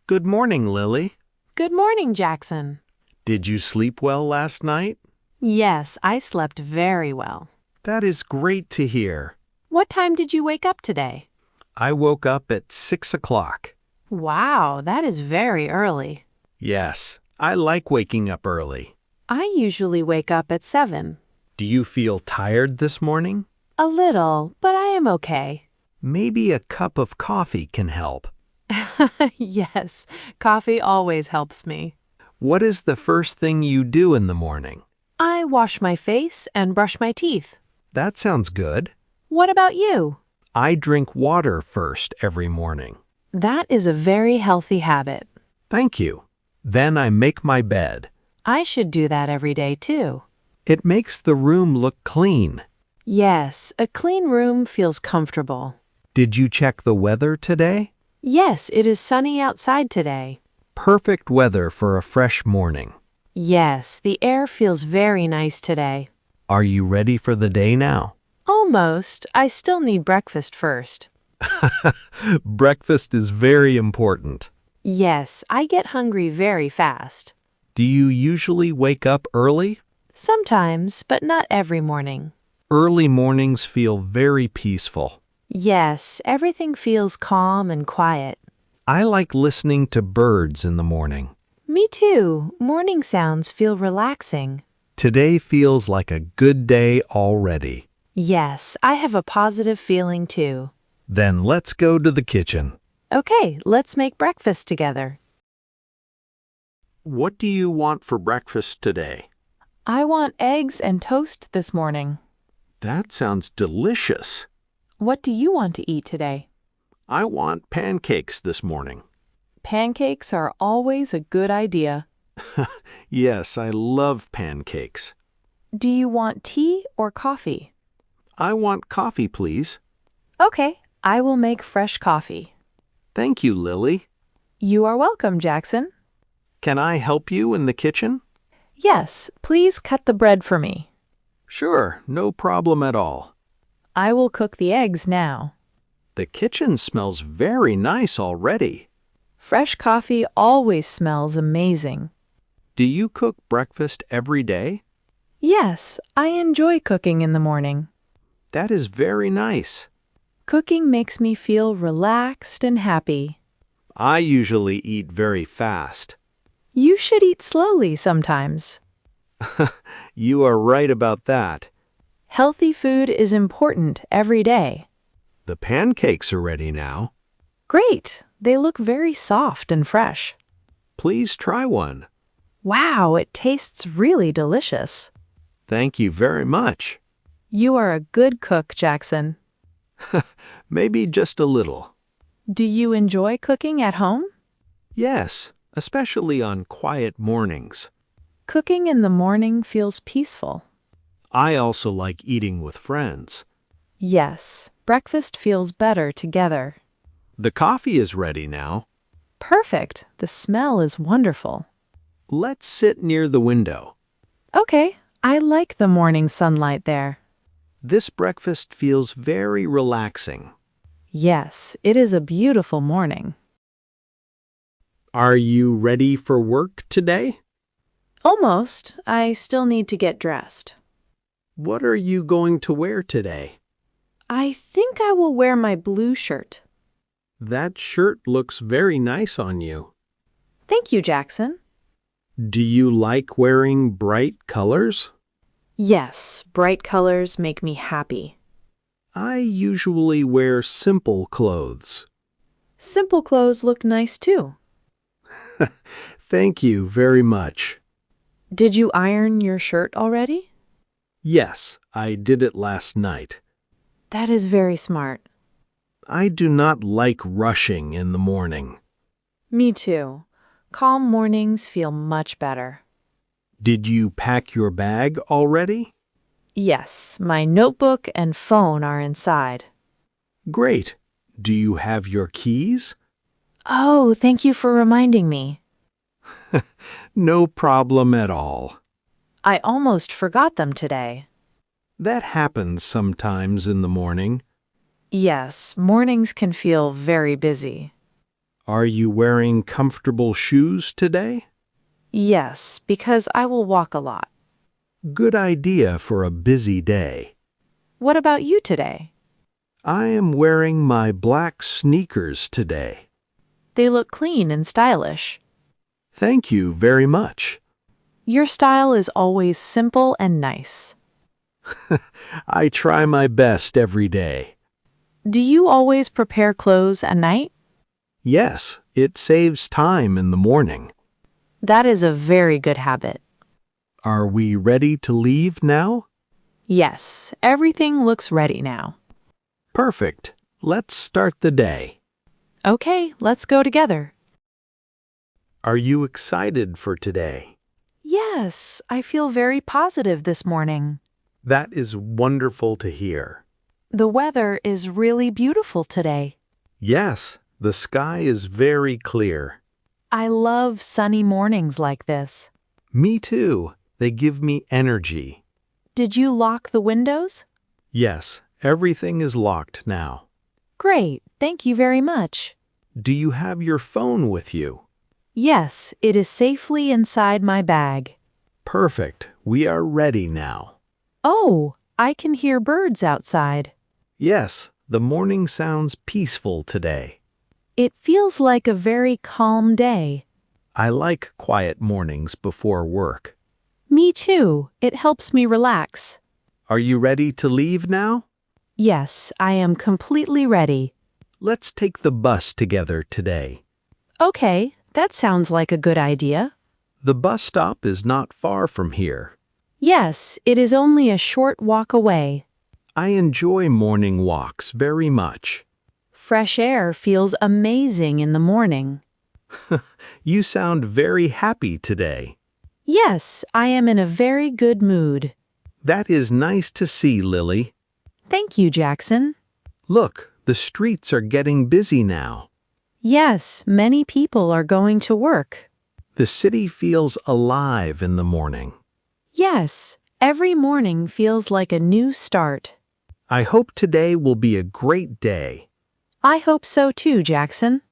Good morning, Lily. Good morning, Jackson. Did you sleep well last night? Yes, I slept very well. That is great to hear. What time did you wake up today? I woke up at 6 o'clock. Wow, that is very early. Yes, I like waking up early. I usually wake up at 7. Do you feel tired this morning? A little, but I am okay. Maybe a cup of coffee can help. Yes, coffee always helps me. What is the first thing you do in the morning? I wash my face and brush my teeth. That sounds good. What about you? I drink water first every morning. That is a very healthy habit. Thank you. Then I make my bed. I should do that every day too. It makes the room look clean. Yes, a clean room feels comfortable. Did you check the weather today? Yes, it is sunny outside today. Perfect weather for a fresh morning. Yes, the air feels very nice today. Are you ready for the day now? Almost. I still need breakfast first. Breakfast is very important. Yes, I get hungry very fast. Do you usually wake up early? Sometimes, but not every morning. Early mornings feel very peaceful. Yes, everything feels calm and quiet. I like listening to birds in the morning. Me too. Morning sounds feel relaxing. Today feels like a good day already. Yes, I have a positive feeling too. Then let's go to the kitchen. Okay, let's make breakfast together. What do you want for breakfast today? I want eggs and toast this morning. That sounds delicious. What do you want to eat today? I want pancakes this morning. Pancakes are always a good idea. Yes, I love pancakes. Do you want tea or coffee? I want coffee, please. Okay, I will make fresh coffee. Thank you, Lily. You are welcome, Jackson. Can I help you in the kitchen? Yes, please cut the bread for me. Sure, no problem at all. I will cook the eggs now. The kitchen smells very nice already. Fresh coffee always smells amazing. Do you cook breakfast every day? Yes, I enjoy cooking in the morning. That is very nice. Cooking makes me feel relaxed and happy. I usually eat very fast. You should eat slowly sometimes. You are right about that. Healthy food is important every day. The pancakes are ready now. Great! They look very soft and fresh. Please try one. Wow, it tastes really delicious. Thank you very much. You are a good cook, Jackson. Maybe just a little. Do you enjoy cooking at home? Yes, especially on quiet mornings. Cooking in the morning feels peaceful. I also like eating with friends. Yes, breakfast feels better together. The coffee is ready now. Perfect. The smell is wonderful. Let's sit near the window. Okay, I like the morning sunlight there. This breakfast feels very relaxing. Yes, it is a beautiful morning. Are you ready for work today? Almost. I still need to get dressed. What are you going to wear today? I think I will wear my blue shirt. That shirt looks very nice on you. Thank you, Jackson. Do you like wearing bright colors? Yes, bright colors make me happy. I usually wear simple clothes. Simple clothes look nice too. Thank you very much. Did you iron your shirt already? Yes, I did it last night. That is very smart. I do not like rushing in the morning. Me too. Calm mornings feel much better. Did you pack your bag already? Yes, my notebook and phone are inside. Great. Do you have your keys? Oh, thank you for reminding me. No problem at all. I almost forgot them today. That happens sometimes in the morning. Yes, mornings can feel very busy. Are you wearing comfortable shoes today? Yes, because I will walk a lot. Good idea for a busy day. What about you today? I am wearing my black sneakers today. They look clean and stylish. Thank you very much. Your style is always simple and nice. I try my best every day. Do you always prepare clothes at night? Yes, it saves time in the morning. That is a very good habit. Are we ready to leave now? Yes, everything looks ready now. Perfect. Let's start the day. Okay, let's go together. Are you excited for today? Yes, I feel very positive this morning. That is wonderful to hear. The weather is really beautiful today. Yes, the sky is very clear. I love sunny mornings like this. Me too. They give me energy. Did you lock the windows? Yes, everything is locked now. Great, thank you very much. Do you have your phone with you? Yes, it is safely inside my bag. Perfect. We are ready now. Oh, I can hear birds outside. Yes, the morning sounds peaceful today. It feels like a very calm day. I like quiet mornings before work. Me too. It helps me relax. Are you ready to leave now? Yes, I am completely ready. Let's take the bus together today. Okay, that sounds like a good idea. The bus stop is not far from here. Yes, it is only a short walk away. I enjoy morning walks very much. Fresh air feels amazing in the morning. You sound very happy today. Yes, I am in a very good mood. That is nice to see, Lily. Thank you, Jackson. Look, the streets are getting busy now. Yes, many people are going to work. The city feels alive in the morning. Yes, every morning feels like a new start. I hope today will be a great day. I hope so too, Jackson.